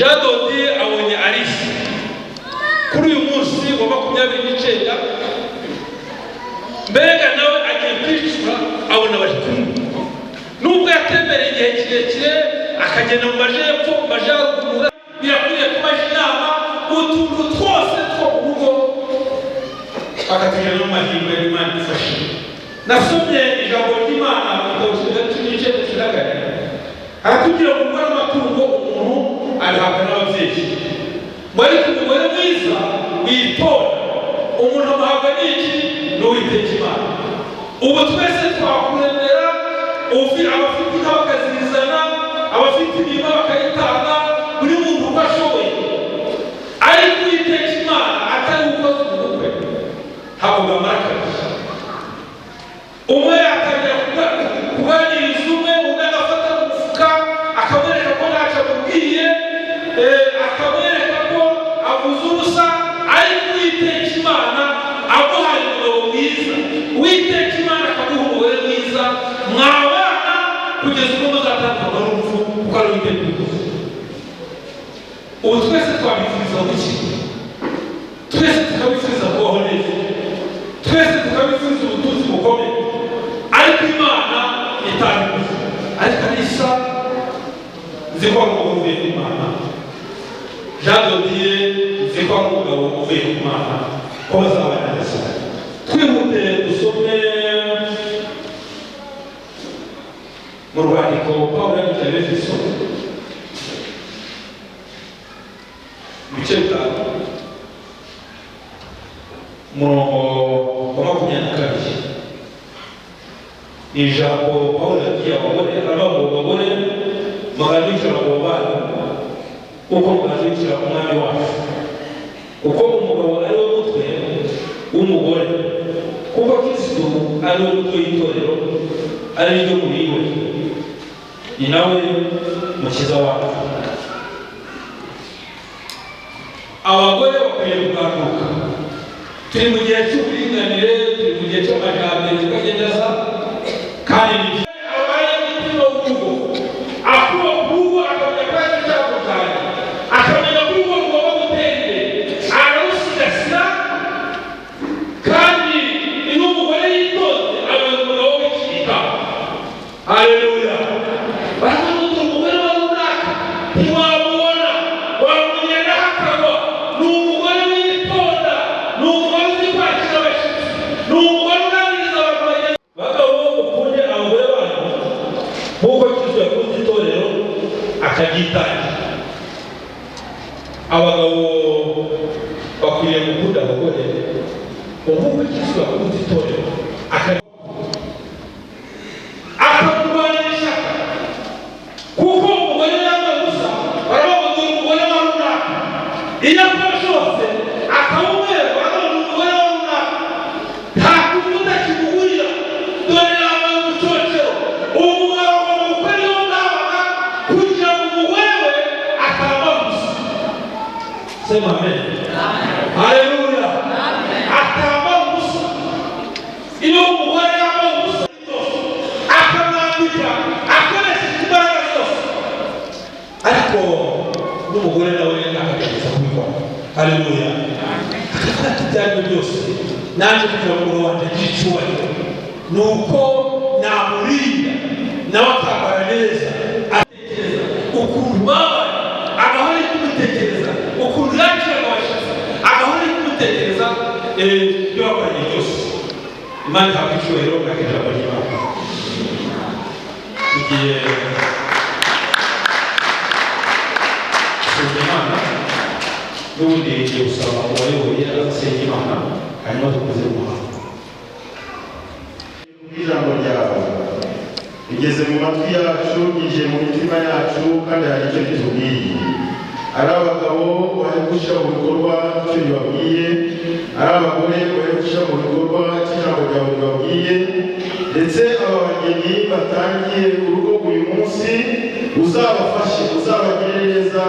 Jean Dodier abonye Alice kuri uyu munsi wa 29 mbega nawe agiye kwicwa abona bari kumwe nubwo yatembereye igihe kirekire akagenda mu majepfo mu majyaruguru birakwiye kubaje inama utuntu twose two mu rugo bakatugera no mu mahirwe y'Imana ifashe. Nasomye ijambo ry'Imana mu gitabo cy'Igice cy'Ikigaragara aratubwira ngo gukora amatungo umuntu abihabwa n'ababyeyi muri kumugore mwiza witonda umuntu amuhabwa n'iki n'Uwiteka Imana. Ubu twese twakuremera abafite inka bakazirizana abafite imirima bakayitanga buri muntu uko ashoboye ariko Uwiteka Imana atari ukoze ubukwe ntabwo bamara kabiri. Umwe yatangira kuganiriza umwe undi agafata mu mufuka akamwereka ko ntacyo amubwiye akamwereka ko avuze ubusa ariko Uwiteka Imana amuhaye umugabo mwiza Uwiteka Imana akamuha umugore mwiza mwabana kugeza ubwo muzatandukana n'urupfu kuko ari Uwiteka ubikoze. Ubu twese twabifuriza guki twese tukabifuriza kubaho neza twese tukabifuriza ubutunzi bukomeye ariko Imana itabikoze ariko Alisa nzi ko ari umugabo uvuye ku Mana Jean Dodier nzi ko ari umugabo uvuye ku Mana ko bazabana neza. Twihute dusome mu rwandiko Pawulo yandikiye Abefeso ibice 5 umurongo wa 22. Ijambo Pawulo yabwiye abagore abagore mugakurikira abo bana uko mugakurikira umwami wacu uko umugabo ari we mutwe w'umugore kuko Kristo ari we mutwe w'itorero ari ryo muri we ni nawe mukiza wacu. Abagore bakwiye kuganduka turi mu gihe cy'uburinganire turi mu gihe cy'amajyambere tukagendeza kandi ni abaye n'umutima w'urugo akuba kurugo akamenya ko ari icyago cyane akamenya ko urugo rugomba gutera imbere ararusigasira kandi iyo umugore yitonze abona umugabo w'ikika. Haleluya. Baramuta umugore wa runaka ntiwamubona wamugenda hakagwa ni umugore witonda ni umugore uzi kwakira abashyitsi ni umugore uganiriza abantu bagenda bagabo ukunde abagore banyu nk'uko Kristo yakunze itorero akagitanga. Abagabo bakwiriye gukunda abagore nk'uko Kristo yakunze itorero akamurwanira ishyaka kuko umugore yambaye ubusa barabavuga umugore wa runaka iyo akora cyose akamubwirwa none umugore wa runaka nta kuvuga kimugurira dore yambaye umucocero umugabo agomba gukora iyo ngabaga kugira ngo umugore we atamba gusa. Sema amen. Haleluya. Atamba gusa iyo umugore yambaye ubusa akamwambika akoresheje imbaraga zose ariko n'umugore nawe akagerageza kubikora. Haleluya. Akafata ibyo byose nanjye kugira ngo umugabo wanjye agire icyubahiro ni uko namurinda nawe akambara neza atekereza ukuntu babaye agahora ari kumutekereza ukuntu yakiraga abashyitsi agahora ari kumutekereza ibyo bakoranye byose. Imana ihabwa icyubahiro akagera muri Imana. Tugiye gusenga Imana n'ubundi tugiye gusaba uwayoboye azasenga Imana hanyuma dukoze umuhango. Ijambo ryawe rigeze mu matwi yacu ryinjiye mu mitima yacu kandi hari icyo ritubwiye. Ari abagabo bari gushyira mu bikorwa icyo ribabwiye ari abagore bari gushyira mu bikorwa cy'ijambo ryawe ribabwiye ndetse aba bageni batangiye urugo uyu munsi uzabafashe uzabagire neza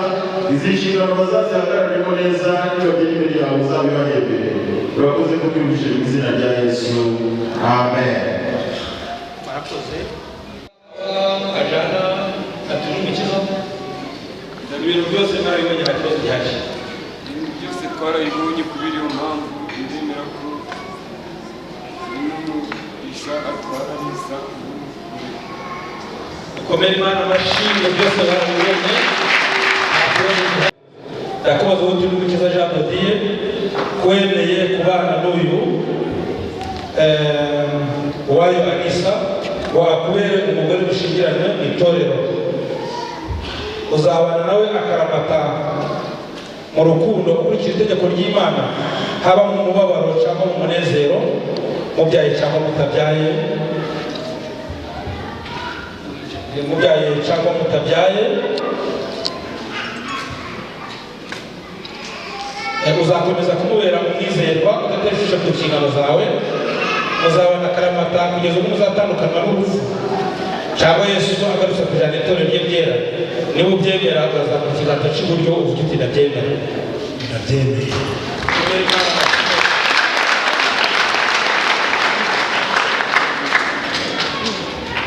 izi nshingano bazazihagararemo neza nibagera imbere yawe uzabibahembere. Urakoze ko byumvise mu izina rya Yesu amen. Marakoze ajana aturi umukiza ibintu byose narabibonye nta kibazo gihari. Ibintu byose twarabibonye kubera iyo mpamvu ndemera ko Isa atwara Isa. Komera Imana amashyi, byose barabibonye. Ndakubaza uwo turi gukiza Jean de Dieu kwemeye kubana n'uyu Uwayo Anisa ngo akubere umugore mushyingiranywe mu itorero. Uzabana nawe akaramata mu rukundo ukurikije itegeko ry'Imana, haba mu mubabaro cyangwa mu munezero, mubyaye cyangwa mutabyaye, uzakomeza kumubera umwizerwa udatesheje ku nshingano zawe. Muzabana akaramata kugeza ubwo muzatandukana n'urupfu cyangwa Yesu agarutse kujyana itorero rye ryera. Niba ubyemera urazamuka ikiganza cy'iburyo uvuga uti ndabyemera. Ndabyemeye.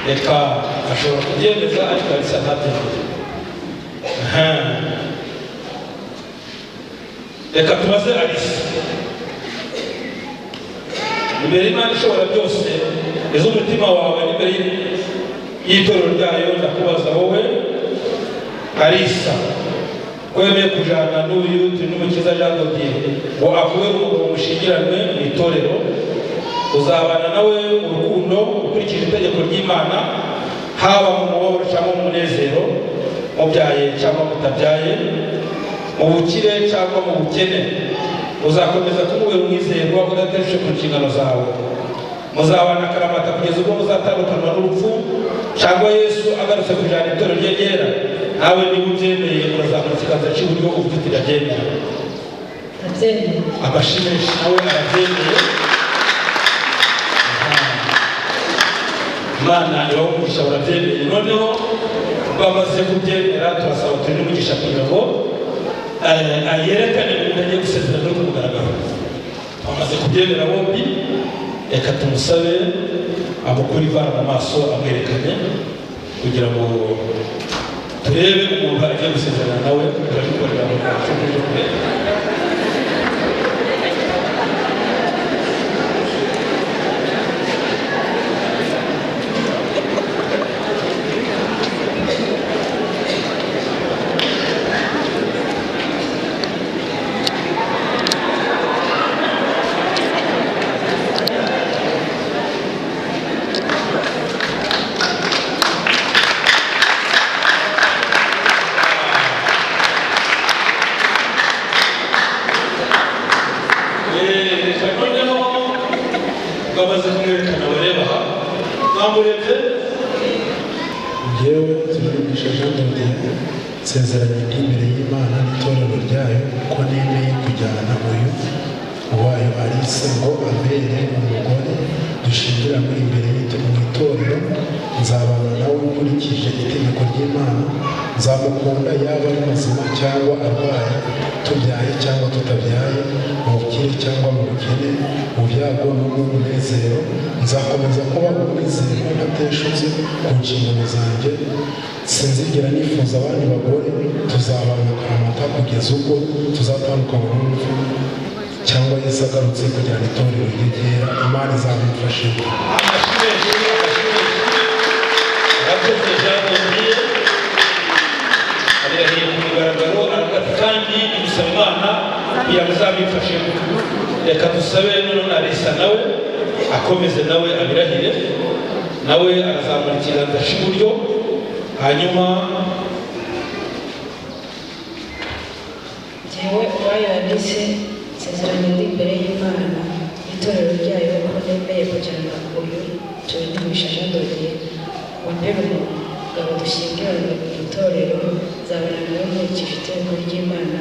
Reka ashobora kubyemeza ariko arisa ntabyemeye. Reka tubaze Alisa. Imbere y'Imana ishobora byose, iz'umutima wawe n'imbere y'itorero ryayo, ndakubaza wowe Alisa, kwemeye kujana n'uyu turi n'umukiza Jean de Dieu ngo akubere umugabo mushyingiranywe mu itorero. Uzabana nawe urukundo ukurikije itegeko ry'Imana, haba mu mubabaro cyangwa mu munezero, mubyaye cyangwa mutabyaye, mu bukire cyangwa mu bukene. Uzakomeza kumubera umwizerwa udatesheje ku nshingano zawe. Muzabana akaramata kugeza ubwo muzatandukanywa n'urupfu cyangwa Yesu agarutse kujyana itorero rye ryera. Nawe niba ubyemeye urazamuka ikiganza cy'iburyo uvuga uti ndabyemera. Amashyi menshi nawe arabyemeye. Imana ibaho umugisha, urabyemeye. Noneho bamaze kubyemera turasaba turi n'umugisha kugira ngo yerekane umuntu agiye gusezerana no kumugaragaro. Bamaze kubyemera bombi, reka tumusabe amukure ivara mu maso amwerekane kugira ngo turebe umuntu agiye gusezerana nawe. Turabikorera mu cyumba cyo kureba. Bamaze kumwerekana bareba aha mwamuretse. Njyewe turigisha Jean de Dieu nsezeranye imbere y'Imana n'itorero ryayo ko nemeye kujyana uyu Uwayo Alisa ngo ambere umugore dushyingiranywe imbere mu itorero. Nzabana nawe nkurikije itegeko ry'Imana. Nzamukunda yaba ari muzima cyangwa arwaye, tubyaye cyangwa tutabyaye, mu bukire cyangwa mu bukene, mu byago no mu munezero. Nzakomeza kuba umwizerwa ntateshutse ku nshingano zanjye. Sinzigera nifuza abandi bagore. Tuzabana akaramata kugeza ubwo tuzatandukanywa n'urupfu cyangwa Yesu agarutse kujyana itorero rye ryera. Imana izabimfashe. Abirahiye ku mugaragaro aravuga kandi gusaba Imana kugira ngo izabimfashemo. Reka dusabe none Alisa nawe akomeze nawe abirahire. Nawe arazamura ikiganza cy'iburyo, hanyuma Njyewe Uwayo Alisa nsezeranye ndi imbere y'Imana itorero ryayo ko nemeye kujyana uyu turigisha Jean de Dieu wambere umugabo dushyingiranywe mu itorero. Nzabana nawe nkurikije itegeko ry'Imana.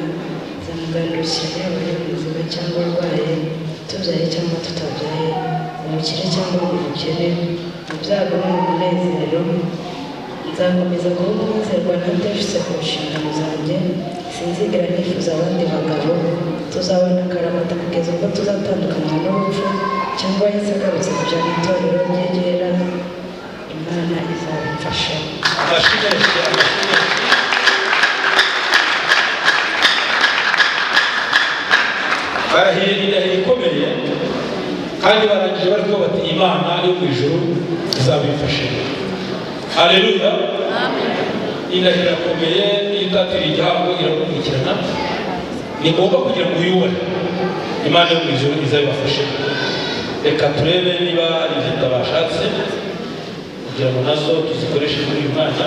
Nzamugandukira yaba ari muzima cyangwa arwaye, tubyaye cyangwa tutabyaye, mu bukire cyangwa mu bukene, mu byago no mu munezero. Nzakomeza kuba umwizerwa ntateshutse ku nshingano zanjye. Sinzigera nifuza abandi bagabo. Tuzabana akaramata kugeza ubwo tuzatandukanywa n'urupfu cyangwa Yesu agarutse kujyana itorero rye ryera. Imana izabimfasha. barahiye indahiro ikomeye kandi barangije bari kuvuga bati Imana yo mu ijuru izabifashe. Haleluya. Indahiro irakomeye, iyo utatira igihango iragukurikirana. Ni ngombwa kugira ngo uyubahe. Imana yo mu ijuru izabibafashe. Reka turebe niba ari impeta bashatse kugira ngo nazo tuzikoreshe muri uyu mwanya.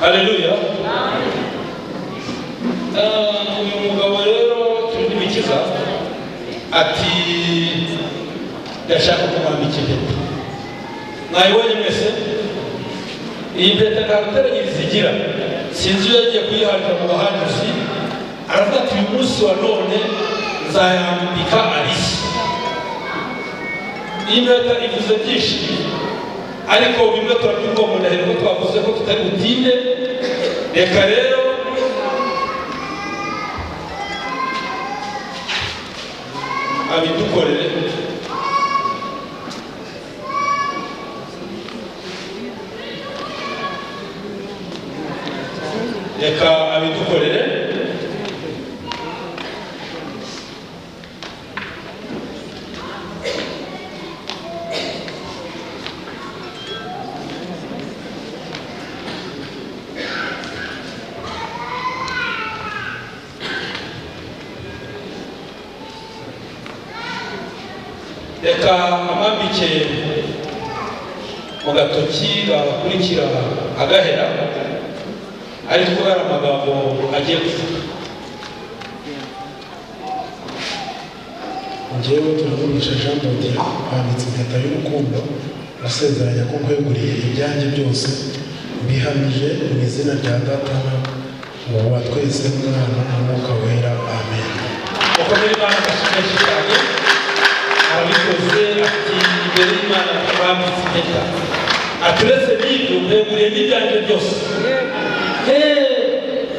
Haleluya. Uyu mugabo rero turi bikiza ati ndashaka kumwambika impeta. Mwayibonye mwese? Iyi mpeta nta ruteranyirizo igira. Sinzi iyo yagiye kuyiharira mu bahanuzi, aravuga ati uyu munsi wa none nzayambika Alisa. Iyi mpeta ivuze byinshi, ariko bimwe turabyumva mu ndahiro ko twavuze ko tutari butinde. Reka rero abidukorere. Reka abidukorere. Reka amambike mu gatoki gakurikira agahera, ariko hari amagambo agiye kuvuga. Njyewe turavugisha Jean Dodier kwambitse impeta y'urukundo, gusezeranya ko nkweguriye ibyanjye byose, mbihamije mu izina rya Data wa twese n'Umwana n'Umwuka Wera. Amen. Mukomere Imana amashyi cyane. Abikoze ati imbere y'Imana twambitse impeta. Aturetse n'ibyo mweguriye n'ibyanjye byose.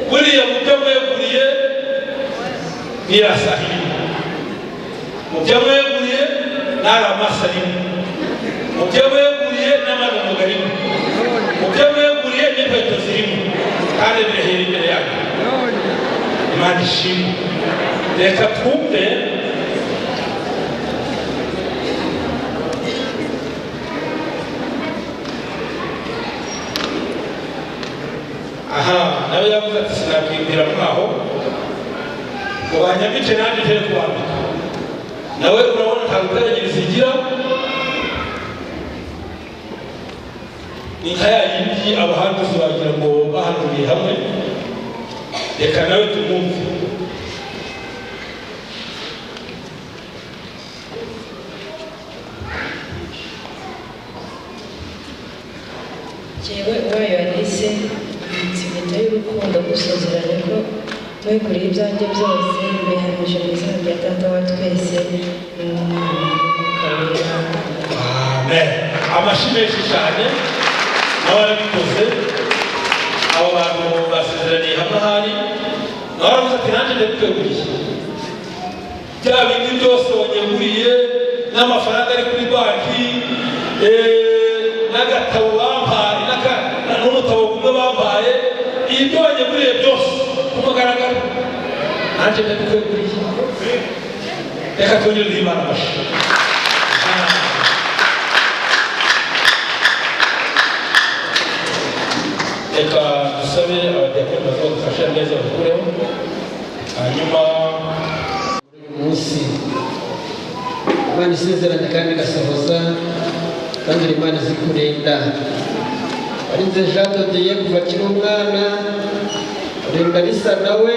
Buriya mu byo mweguriye nirasahiri, mu byo mweguriye nari amasa rimwe, mu byo mweguriye n'amanono garimo, mu byo mweguriye n'inkweto zirimo, kandi birahera imbere yanyu. Imana ishimwe. Reka twumve nawe yavuze ati sinakwibwira mwaho ngo banyambike nanjye ntere kubambika. Nawe urabona nta ruteranyirizo igira. Ni nka ya yindi abahanuzi bagira ngo bahanuriye hamwe. Reka nawe tumwumve. Jewe uwayo Alise impeta y'urukundo, gusezeranya ko mweguriye ibyanjye byose, mbihamije mu izina rya Data wa twese n'Umwuka Wera. Amen. Amashyi menshi cyane. Nawe arabikoze. Abo bantu basezeraniye hamwe ahari, nawe aravuze ati nanjye ndabikweguriye. Bya bindi byose wanyeguriye, n'amafaranga ari kuri banki, n'agatabo bampaye, n'umutabo kumwe bampaye, ibyo wanyeguriye byose ku mugaragaro nanjye ndabikweguriye. Reka twongerere Imana amashyi. Reka dusabe abadiyakoni bazadufasha neza bakureho, hanyuma uyu munsi Imana isezeranya kandi igasohoza, kandi Imana izi kurinda. Warinze Jean Dodier kuva akiri umwana, urinda Alisa nawe,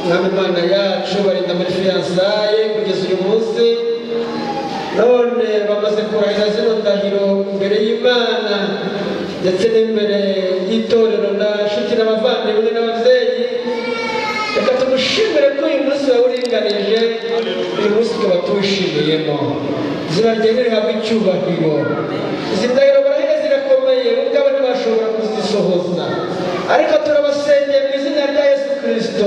Mwami Imana yacu, barinda muri fiyansaye kugeza uyu munsi. None bamaze kurahira zino ndahiro imbere y'Imana ndetse n'imbere y'itorero na nshuti n'abavandimwe n'ababyeyi. Reka tumushimire ko uyu munsi wawuringanije, uyu munsi tukaba tuwishimiyemo. Izina ryawe rihabwe icyubahiro. Izi ndahiro barahira zirakomeye, ubwabo ntibashobora ariko turabasengera mu izina rya Yesu Kristo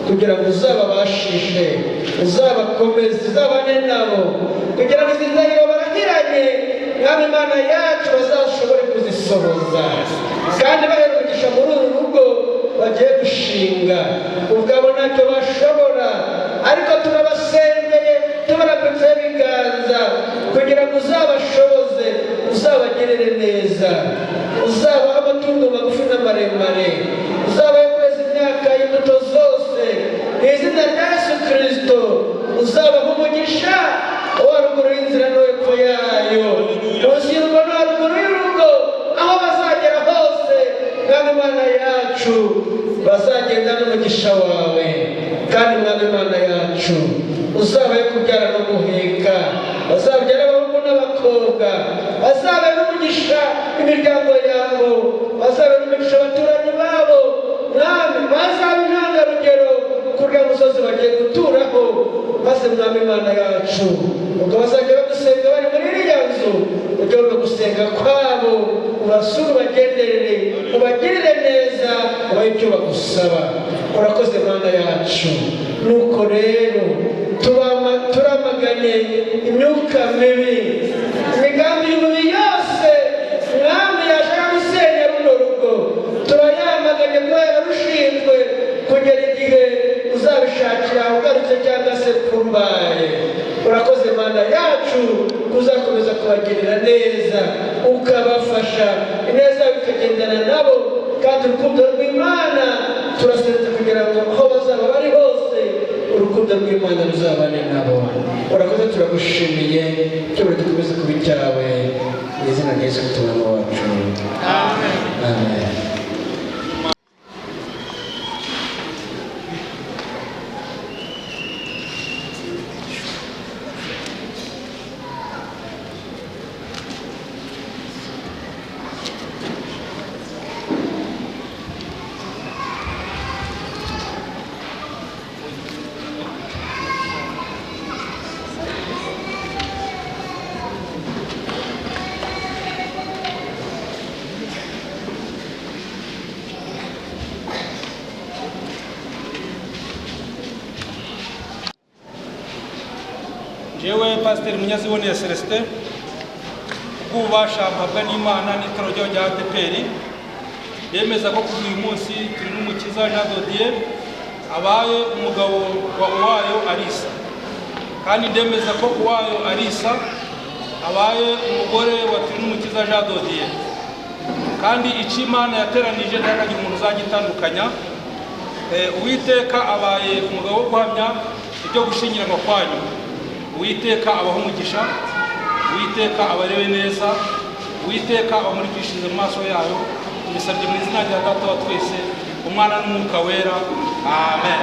kugira ngo uzababashishe, uzabakomeze, uzabane nabo, kugira ngo izi ndahiro barahiranye mwami Imana yacu bazashobore kuzisohoza, kandi bahera umugisha muri uru rugo bagiye gushinga. Ubwabo ntacyo bashobora, ariko turabasengeye tubarambitseho ibiganza kugira ngo uzabashoboze, uzabagirire neza, uzabaha amatungo magufi n'amaremare, uzabahe kweza imyaka y'imbuto zose mu izina rya Yesu Kristo. Uzabaha umugisha wa ruguru y'inzira no hepfo yayo, munsi y'urugo no haruguru y'urugo, aho bazagera hose mwami Imana yacu bazagenda n'umugisha wawe. Kandi mwami Imana yacu uzabahe kubyara no guheka, bazabyara abahungu n'abakobwa, bazabahe n'umugisha imiryango yabo, bazabahe n'umugisha abaturanyi babo, mwami bazabe intangarugero kurya musozi bagiye guturaho, maze mwami Imana yacu ubwo bazajya bagusenga bari muri iriya nzu, ujye wumva gusenga kwabo, ubasure ubagenderere, ubagirire neza, ubahe icyo bagusaba. Urakoze Mana yacu. Nuko rero turamaganye imyuka mibi, imigambi y'umubi yose mwami yashaka gusenya runo rugo, turayamaganye kubera rushinzwe kugera igihe uzabishakira ugarutse cyangwa se kumbaye. Urakoze Mana yacu kuzakomeza kubagirira neza, ukabafasha, ineza bikagendana nabo, kandi urukundo rw'Imana turasenze kugira ngo aho bazaba bari hose urukundo rw'Imana ruzabane nabo. Urakoze, turagushimiye, cyobora dukomeze kuba icyawe mu izina rya Yesu Kristo wacu. Amen. Amen. Jewe Pasiteri Munyaziboneye Celestin, ubw'ububasha mpabwa n'Imana n'itoro rya ADEPR, yemeza ko kuri uyu munsi turi n'umukiza Jean de Dieu abaye umugabo wa Uwayo Alisa, kandi ndemeza ko Uwayo Alisa abaye umugore wa turi n'umukiza Jean de Dieu, kandi icyo Imana yateranije ntihakagire umuntu uzagitandukanya. Uwiteka abaye umugabo wo guhamya ibyo gushyingiranwa kwanyu. Uwiteka abaho umugisha, Uwiteka abarebe neza, Uwiteka abamurikishirize mu maso yayo. Tubisabye mu izina rya Data wa twese, Umwana n'Umwuka wera. Amen.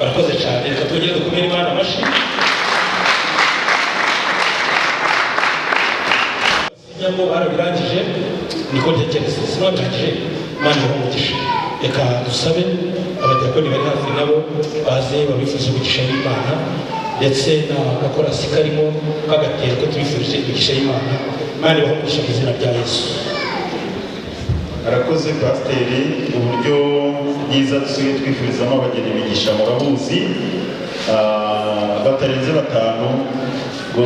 Arakoze cyane, reka tugere dukomere Imana amashyi. Nyamo barabirangije, niko ntekereza, sinabirangije, Imana ibahe umugisha. Reka dusabe abadiyakoni bari hafi nabo baze babifuza umugisha w'Imana, ndetse n'agakorasi karimo kagatera ko tubifurije umugisha w'Imana. Imana ibahe umugisha mu izina rya Yesu. Arakoze Pasiteri, uburyo bwiza dusigaye twifurizamo abageni imigisha murabuzi, batarenze 5 ngo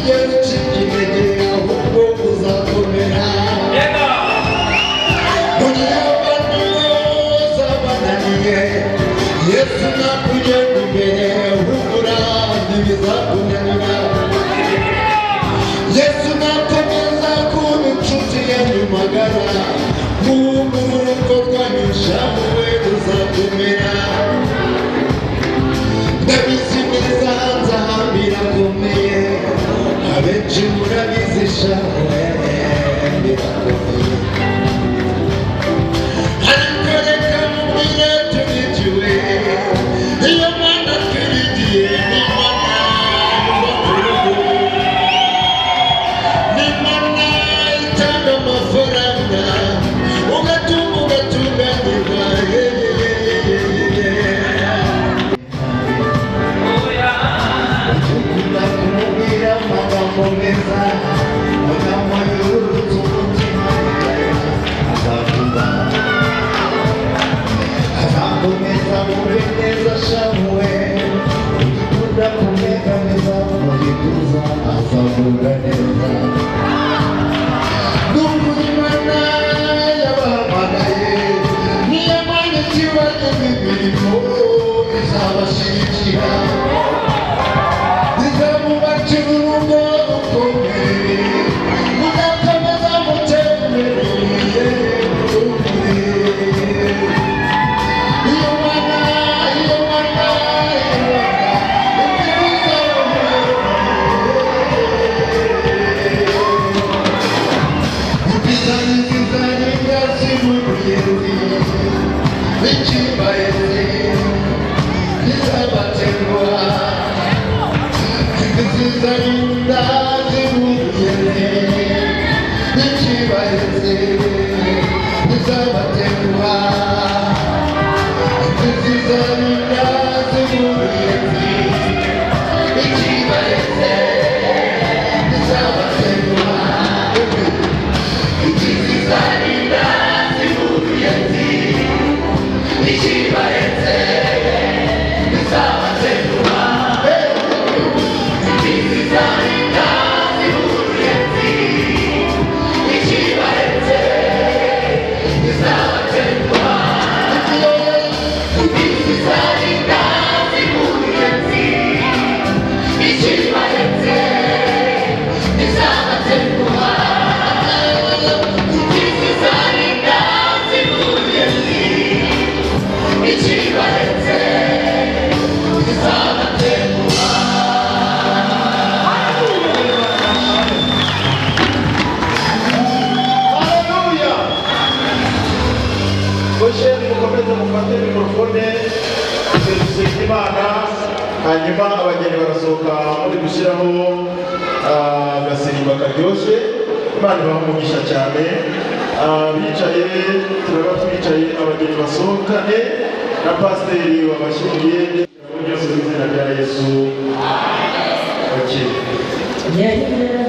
ntuzigere ucika intege ahubwo uzakomera mu gihe abandi bose bananiye Yesu nakugenda imbere uhumura ntibizakunanira Yesu nakomeza kuba inshuti yanyu magara nk'ubu urugo rwanyusha wowe uzakomera ndabizi neza hanze aha birakomeye abenshi murabizisha birakomeye ariko reka mubwire tubikiwe iyo Mana twirigiye ni Mana yumva kurugo ni Mana itanga amafaranga ugatunga ugatunganyirwa ukunda kumubwira amagambo meza amagambo yururutse umutima azakuba azakomeza mube neza shamuwe ukunda kumwegameza mu gituza azamura neza n'ukuri Imana yabahamagaye niyo Mana ikibazo imirimo izabashyigikira izamubakira urugo rukomeye mugakomeza mutemereye iyo Mana hanyuma abageni barasohoka muri gushyiraho agasimba karyoshye Imana ibaha cyane bicaye turaba twicaye abageni basohokane na pasiteri wabashyingiye byose mu izina rya Yesu. Yeah.